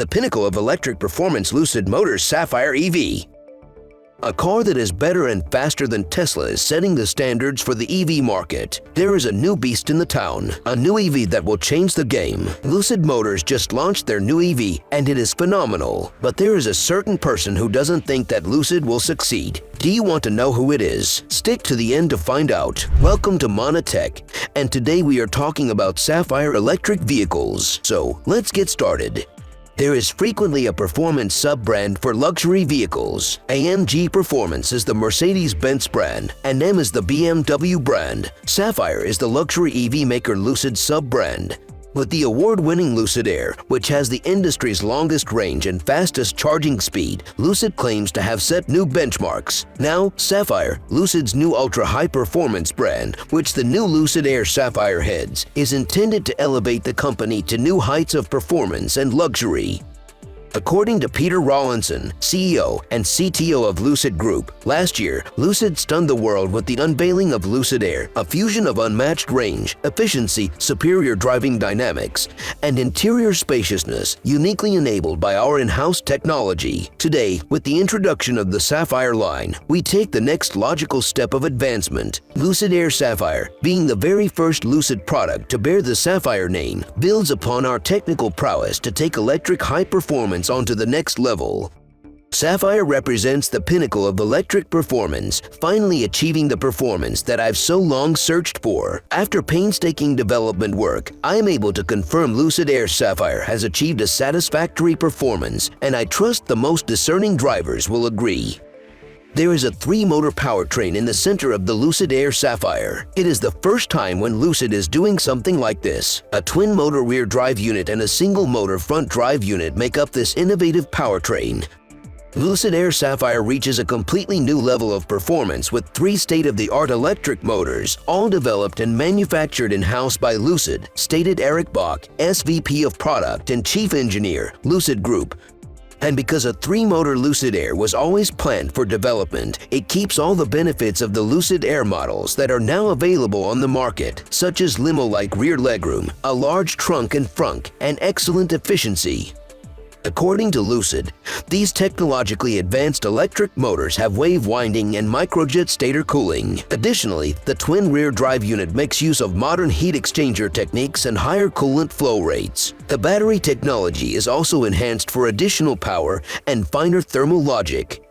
the pinnacle of electric performance Lucid Motors Sapphire EV. A car that is better and faster than Tesla is setting the standards for the EV market. There is a new beast in the town, a new EV that will change the game. Lucid Motors just launched their new EV and it is phenomenal. But there is a certain person who doesn't think that Lucid will succeed. Do you want to know who it is? Stick to the end to find out. Welcome to ManaTech, and today we are talking about Sapphire electric vehicles. So let's get started. There is frequently a performance sub-brand for luxury vehicles. AMG Performance is the Mercedes-Benz brand, and M is the BMW brand. Sapphire is the luxury EV maker Lucid sub-brand. With the award-winning Lucid Air, which has the industry's longest range and fastest charging speed, Lucid claims to have set new benchmarks. Now, Sapphire, Lucid's new ultra-high-performance brand, which the new Lucid Air Sapphire heads, is intended to elevate the company to new heights of performance and luxury. According to Peter Rawlinson, CEO and CTO of Lucid Group, last year, Lucid stunned the world with the unveiling of Lucid Air, a fusion of unmatched range, efficiency, superior driving dynamics, and interior spaciousness, uniquely enabled by our in-house technology. Today, with the introduction of the Sapphire line, we take the next logical step of advancement. Lucid Air Sapphire, being the very first Lucid product to bear the Sapphire name, builds upon our technical prowess to take electric high performance onto the next level. Sapphire represents the pinnacle of electric performance, finally achieving the performance that I've so long searched for. After painstaking development work, I am able to confirm Lucid Air Sapphire has achieved a satisfactory performance, and I trust the most discerning drivers will agree. There is a 3-motor powertrain in the center of the Lucid Air Sapphire. It is the first time when Lucid is doing something like this. A twin-motor rear drive unit and a single-motor front drive unit make up this innovative powertrain. Lucid Air Sapphire reaches a completely new level of performance with 3 state-of-the-art electric motors, all developed and manufactured in-house by Lucid, stated Eric Bach, SVP of Product and Chief Engineer, Lucid Group. And because a 3-motor Lucid Air was always planned for development, it keeps all the benefits of the Lucid Air models that are now available on the market, such as limo-like rear legroom, a large trunk and frunk, and excellent efficiency. According to Lucid, these technologically advanced electric motors have wave-winding and microjet stator cooling. Additionally, the twin rear drive unit makes use of modern heat exchanger techniques and higher coolant flow rates. The battery technology is also enhanced for additional power and finer thermal logic.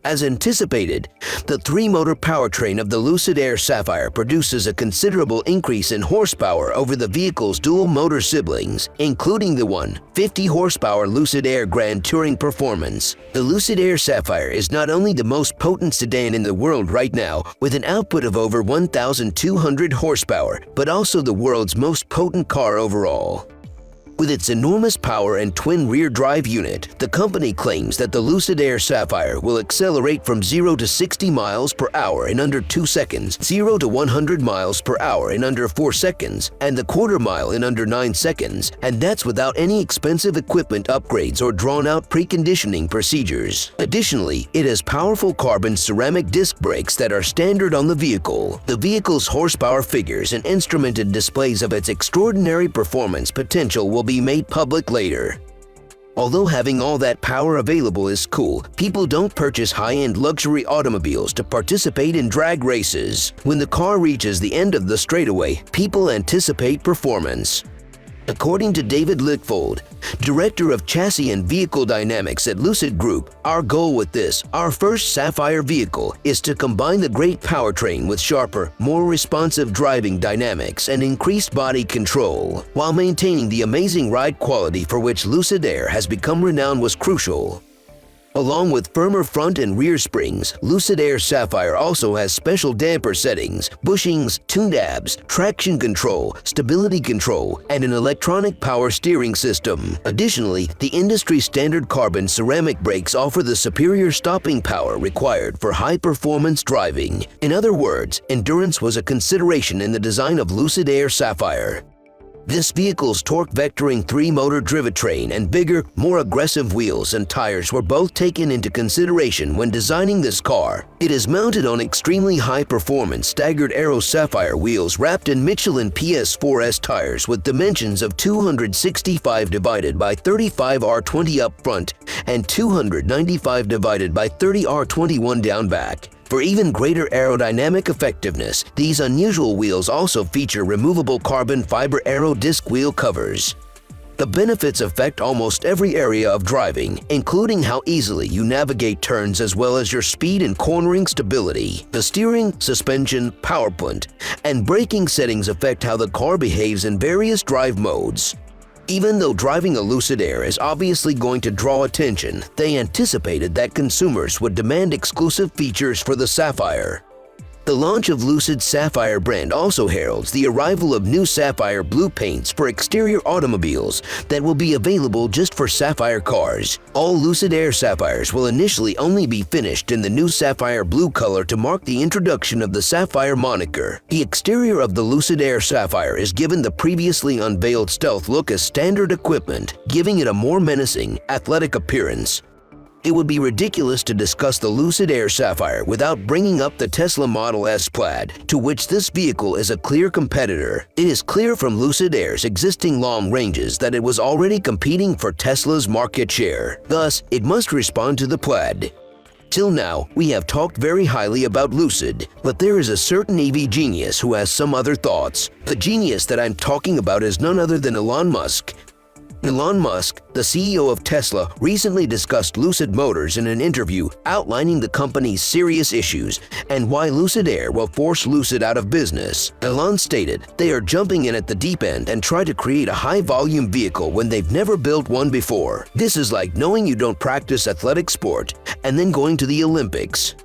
As anticipated, the 3-motor powertrain of the Lucid Air Sapphire produces a considerable increase in horsepower over the vehicle's dual-motor siblings, including the 150-horsepower Lucid Air Grand Touring Performance. The Lucid Air Sapphire is not only the most potent sedan in the world right now, with an output of over 1,200 horsepower, but also the world's most potent car overall. With its enormous power and twin rear drive unit, the company claims that the Lucid Air Sapphire will accelerate from 0 to 60 miles per hour in under 2 seconds, 0 to 100 miles per hour in under 4 seconds, and the quarter mile in under 9 seconds, and that's without any expensive equipment upgrades or drawn-out preconditioning procedures. Additionally, it has powerful carbon ceramic disc brakes that are standard on the vehicle. The vehicle's horsepower figures and instrumented displays of its extraordinary performance potential will be made public later. Although having all that power available is cool, people don't purchase high-end luxury automobiles to participate in drag races. When the car reaches the end of the straightaway, people anticipate performance. According to David Lickfold, Director of Chassis and Vehicle Dynamics at Lucid Group, our goal with this, our first Sapphire vehicle, is to combine the great powertrain with sharper, more responsive driving dynamics and increased body control, while maintaining the amazing ride quality for which Lucid Air has become renowned was crucial. Along with firmer front and rear springs, Lucid Air Sapphire also has special damper settings, bushings, tuned abs, traction control, stability control, and an electronic power steering system. Additionally, the industry-standard carbon ceramic brakes offer the superior stopping power required for high-performance driving. In other words, endurance was a consideration in the design of Lucid Air Sapphire. This vehicle's torque-vectoring 3-motor drivetrain and bigger, more aggressive wheels and tires were both taken into consideration when designing this car. It is mounted on extremely high-performance staggered aero Sapphire wheels wrapped in Michelin PS4S tires with dimensions of 265 divided by 35 R20 up front and 295 divided by 30 R21 down back. For even greater aerodynamic effectiveness, these unusual wheels also feature removable carbon fiber aero disc wheel covers. The benefits affect almost every area of driving, including how easily you navigate turns as well as your speed and cornering stability. The steering, suspension, power point, and braking settings affect how the car behaves in various drive modes. Even though driving a Lucid Air is obviously going to draw attention, they anticipated that consumers would demand exclusive features for the Sapphire. The launch of Lucid's Sapphire brand also heralds the arrival of new Sapphire blue paints for exterior automobiles that will be available just for Sapphire cars. All Lucid Air Sapphires will initially only be finished in the new Sapphire blue color to mark the introduction of the Sapphire moniker. The exterior of the Lucid Air Sapphire is given the previously unveiled stealth look as standard equipment, giving it a more menacing, athletic appearance. It would be ridiculous to discuss the Lucid Air Sapphire without bringing up the Tesla Model S Plaid, to which this vehicle is a clear competitor. It is clear from Lucid Air's existing long ranges that it was already competing for Tesla's market share. Thus, it must respond to the Plaid. Till now, we have talked very highly about Lucid, but there is a certain EV genius who has some other thoughts. The genius that I'm talking about is none other than Elon Musk. Elon Musk, the CEO of Tesla, recently discussed Lucid Motors in an interview outlining the company's serious issues and why Lucid Air will force Lucid out of business. Elon stated, "They are jumping in at the deep end and try to create a high-volume vehicle when they've never built one before. This is like knowing you don't practice athletic sport and then going to the Olympics."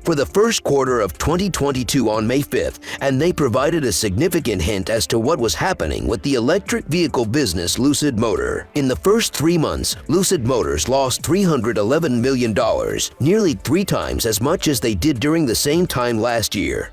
For the first quarter of 2022 on May 5th, and they provided a significant hint as to what was happening with the electric vehicle business Lucid Motor. In the first 3 months, Lucid Motors lost $311 million, nearly 3 times as much as they did during the same time last year.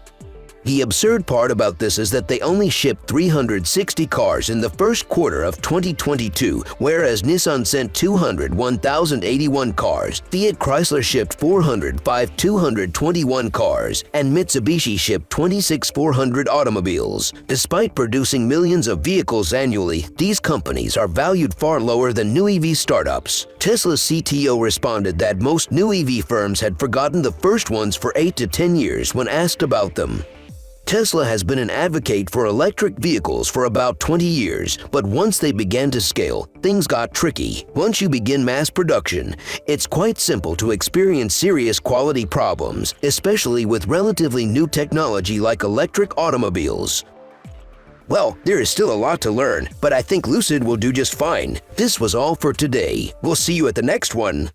The absurd part about this is that they only shipped 360 cars in the first quarter of 2022, whereas Nissan sent 201,081 cars, Fiat Chrysler shipped 405,221 cars, and Mitsubishi shipped 26,400 automobiles. Despite producing millions of vehicles annually, these companies are valued far lower than new EV startups. Tesla's CTO responded that most new EV firms had forgotten the first ones for 8 to 10 years when asked about them. Tesla has been an advocate for electric vehicles for about 20 years, but once they began to scale, things got tricky. Once you begin mass production, it's quite simple to experience serious quality problems, especially with relatively new technology like electric automobiles. Well, there is still a lot to learn, but I think Lucid will do just fine. This was all for today. We'll see you at the next one.